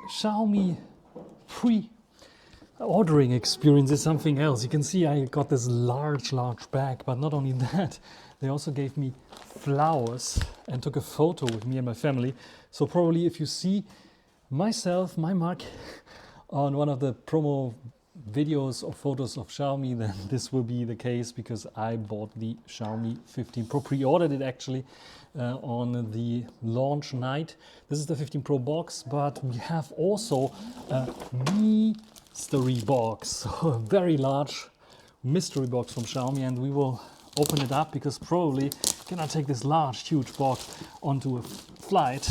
Xiaomi pre-ordering experience is something else. You can see I got this large bag, but not only that, they also gave me flowers and took a photo with me and my family. So probably if you see myself, my mug, on one of the promo videos or photos of Xiaomi, then this will be the case, because I bought the Xiaomi 15 Pro, pre-ordered it actually on the launch night. This is the 15 Pro box, but we have also a mystery box, so a very large mystery box from Xiaomi, and we will open it up because probably cannot take this large, huge box onto a flight.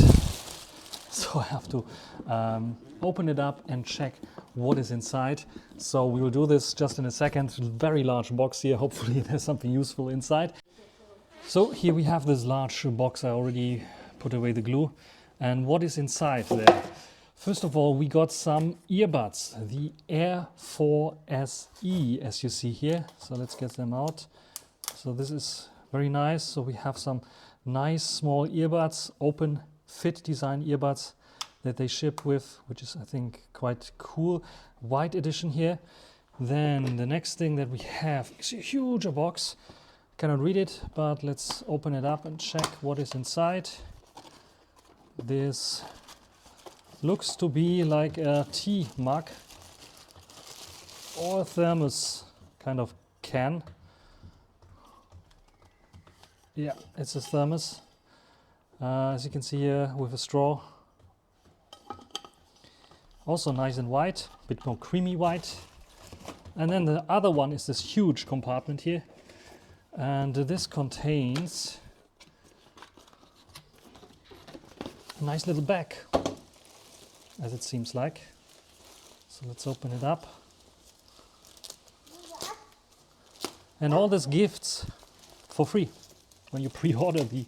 So I have to open it up and check what is inside. So we will do this just in a second. Very large box here. Hopefully there's something useful inside. So here we have this large box. I already put away the glue. And what is inside there? First of all, we got some earbuds, the Air 4 SE, as you see here. So let's get them out. So this is very nice. So we have some nice small earbuds, open fit design earbuds that they ship with, which is I think quite cool. White edition here. Then the next thing that we have is a huge box. Cannot read it, but let's open it up and check what is inside. This looks to be like a tea mug or a thermos kind of can. Yeah, it's a thermos. As you can see here, with a straw. Also nice and white, a bit more creamy white. And then the other one is this huge compartment here. And this contains a nice little bag, as it seems like. So let's open it up. And all these gifts for free when you pre-order the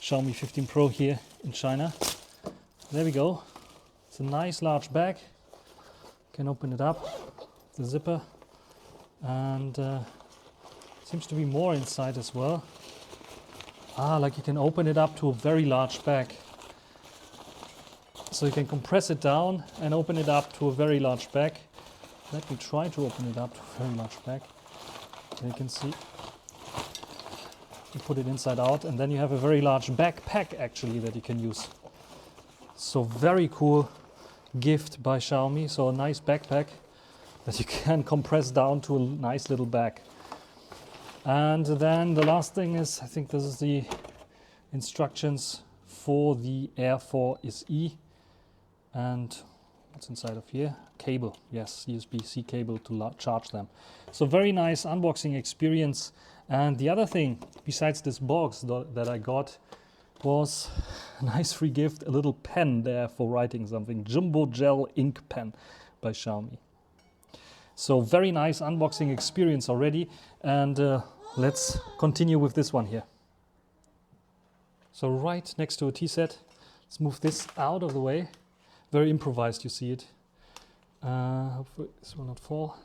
Xiaomi 15 Pro here in China. There we go. It's a nice large bag. You can open it up, the zipper, and seems to be more inside as well. Like you can open it up to a very large bag. So you can compress it down and open it up to a very large bag. Let me try to open it up to a very large bag. There you can see. You put it inside out, and then you have a very large backpack actually that you can use. So very cool gift by Xiaomi. So a nice backpack that you can compress down to a nice little bag. And then the last thing is, I think this is the instructions for the Air 4 SE. And what's inside of here? Cable, yes, USB-C cable to charge them. So very nice unboxing experience. And the other thing, besides this box that I got, was a nice free gift, a little pen there for writing something. Jumbo Gel ink pen by Xiaomi. So very nice unboxing experience already. And let's continue with this one here. So right next to a tea set, let's move this out of the way. Very improvised, you see it. Hopefully this will not fall.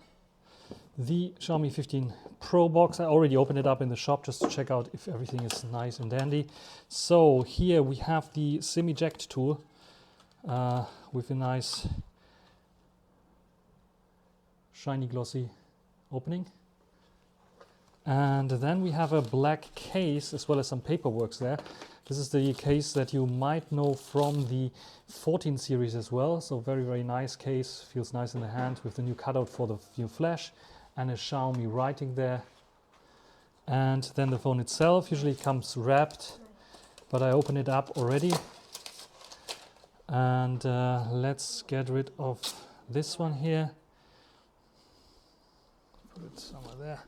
The Xiaomi 15 Pro box. I already opened it up in the shop just to check out if everything is nice and dandy. So here we have the SIM eject tool with a nice shiny glossy opening. And then we have a black case as well as some paperwork there. This is the case that you might know from the 14 series as well. So very, very nice case, feels nice in the hand with the new cutout for the new flash and a Xiaomi writing there. And then the phone itself usually comes wrapped, but I open it up already. And let's get rid of this one here. Put it somewhere there.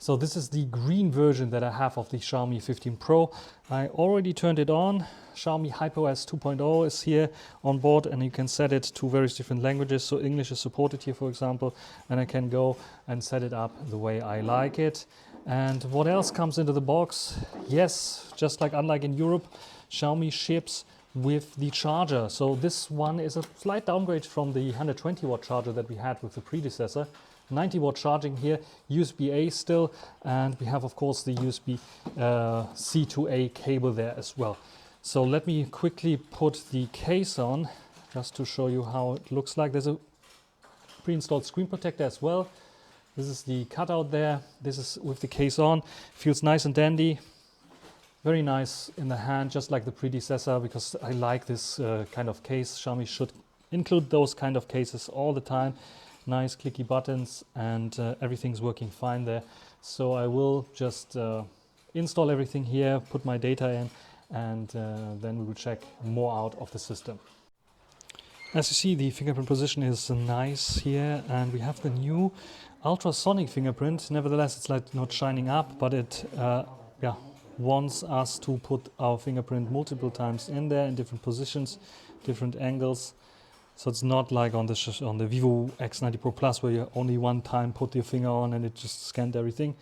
So this is the green version that I have of the Xiaomi 15 Pro. I already turned it on. Xiaomi HyperOS 2.0 is here on board, and you can set it to various different languages. So English is supported here, for example, and I can go and set it up the way I like it. And what else comes into the box? Yes, just like unlike in Europe, Xiaomi ships with the charger. So this one is a slight downgrade from the 120 watt charger that we had with the predecessor. 90 watt charging here, USB-A still, and we have of course the USB-C to A cable there as well. So let me quickly put the case on just to show you how it looks like. There's a pre-installed screen protector as well. This is the cutout there. This is with the case on. Feels nice and dandy. Very nice in the hand, just like the predecessor, because I like this kind of case. Xiaomi should include those kind of cases all the time. Nice clicky buttons, and everything's working fine there. So I will just install everything here, put my data in, and then we will check more out of the system. As you see, the fingerprint position is nice here, and we have the new ultrasonic fingerprint. Nevertheless, it's like not shining up, but it wants us to put our fingerprint multiple times in there in different positions, different angles. So it's not like on the Vivo X90 Pro Plus, where you only one time put your finger on and it just scanned everything.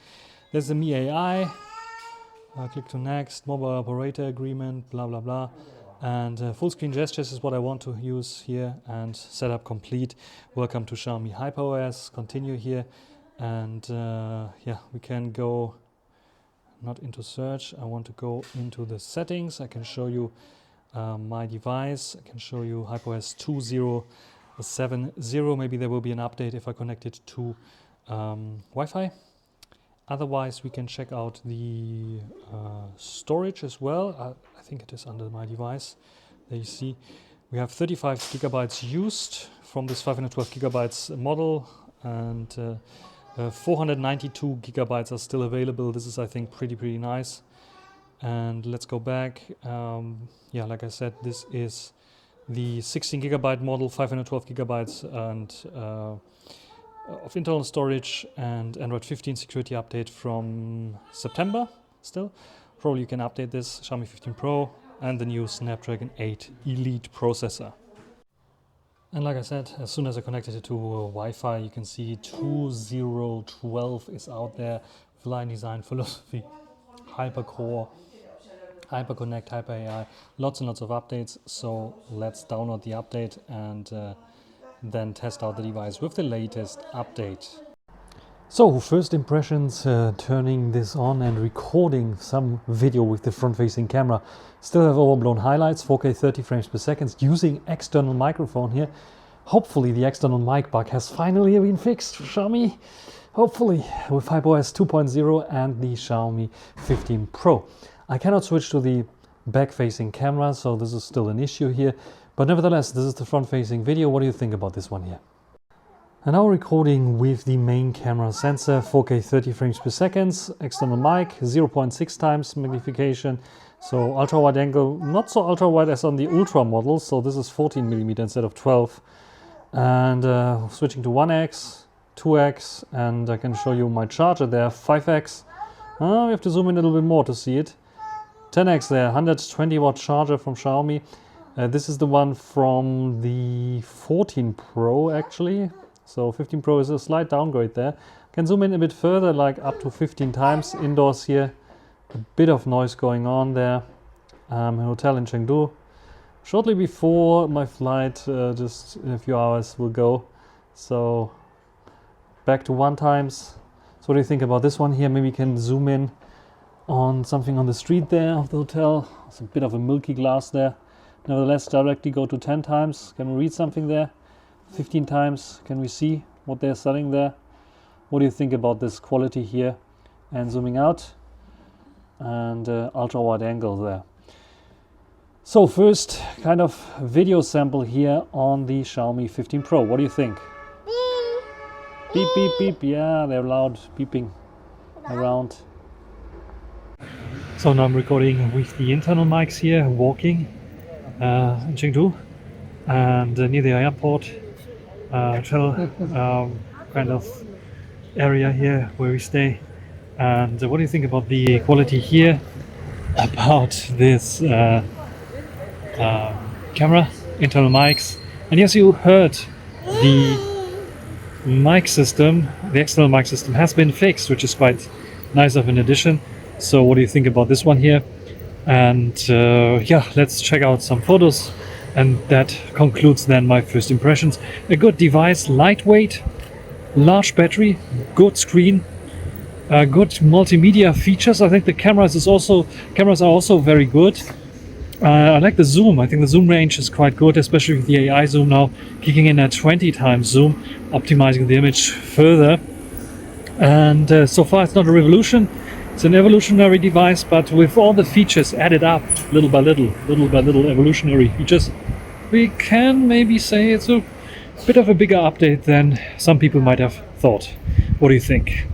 There's the Mi AI. Click to next, mobile operator agreement, blah blah blah. And full screen gestures is what I want to use here, and setup complete. Welcome to Xiaomi HyperOS. Continue here, and we can go not into search. I want to go into the settings. I can show you my device. I can show you HyperOS 2070. Maybe there will be an update if I connect it to Wi-Fi. Otherwise, we can check out the storage as well. I think it is under my device. There you see we have 35 gigabytes used from this 512 gigabytes model, and 492 gigabytes are still available. This is, I think, pretty nice. And let's go back. Like I said, this is the 16 gigabyte model, 512 gigabytes and of internal storage, and Android 15 security update from September still. Probably you can update this, Xiaomi 15 Pro, and the new Snapdragon 8 Elite processor. And like I said, as soon as I connected it to Wi-Fi, you can see 2012 is out there. Line design philosophy, HyperCore, HyperConnect, Hyper AI, lots and lots of updates. So let's download the update and then test out the device with the latest update. So first impressions, turning this on and recording some video with the front-facing camera. Still have overblown highlights, 4K 30 frames per second, using external microphone here. Hopefully the external mic bug has finally been fixed for Xiaomi. Hopefully with HyperOS 2.0 and the Xiaomi 15 Pro. I cannot switch to the back-facing camera, so this is still an issue here. But nevertheless, this is the front-facing video. What do you think about this one here? And now recording with the main camera sensor, 4K 30 frames per second, external mic, 0.6 times magnification. So ultra wide angle, not so ultra wide as on the Ultra model. So this is 14mm instead of 12. And switching to 1x, 2x, and I can show you my charger there, 5x. We have to zoom in a little bit more to see it. 10x there, 120 watt charger from Xiaomi. This is the one from the 14 Pro actually. So 15 Pro is a slight downgrade there. Can zoom in a bit further, like up to 15 times indoors here. A bit of noise going on there. A hotel in Chengdu. Shortly before my flight, just in a few hours, will go. So back to 1 times. So what do you think about this one here? Maybe you can zoom in on something on the street there of the hotel. It's a bit of a milky glass there. Nevertheless, directly go to 10 times. Can we read something there? 15 times. Can we see what they're selling there? What do you think about this quality here? And zooming out, and ultra wide angle there. So first kind of video sample here on the Xiaomi 15 Pro. What do you think? Beep, beep, beep. Yeah, they're loud beeping around. So now I'm recording with the internal mics here, walking in Chengdu and near the airport. Hotel kind of area here where we stay. And what do you think about the quality here? About this camera, internal mics. And yes, you heard the mic system, the external mic system has been fixed, which is quite nice of an addition. So what do you think about this one here? And let's check out some photos. And that concludes then my first impressions. A good device, lightweight, large battery, good screen, good multimedia features. I think the cameras are also very good. I like the zoom. I think the zoom range is quite good, especially with the AI zoom now kicking in at 20 times zoom, optimizing the image further. And so far it's not a revolution, it's an evolutionary device, but with all the features added up little by little evolutionary features, we can maybe say it's a bit of a bigger update than some people might have thought. What do you think?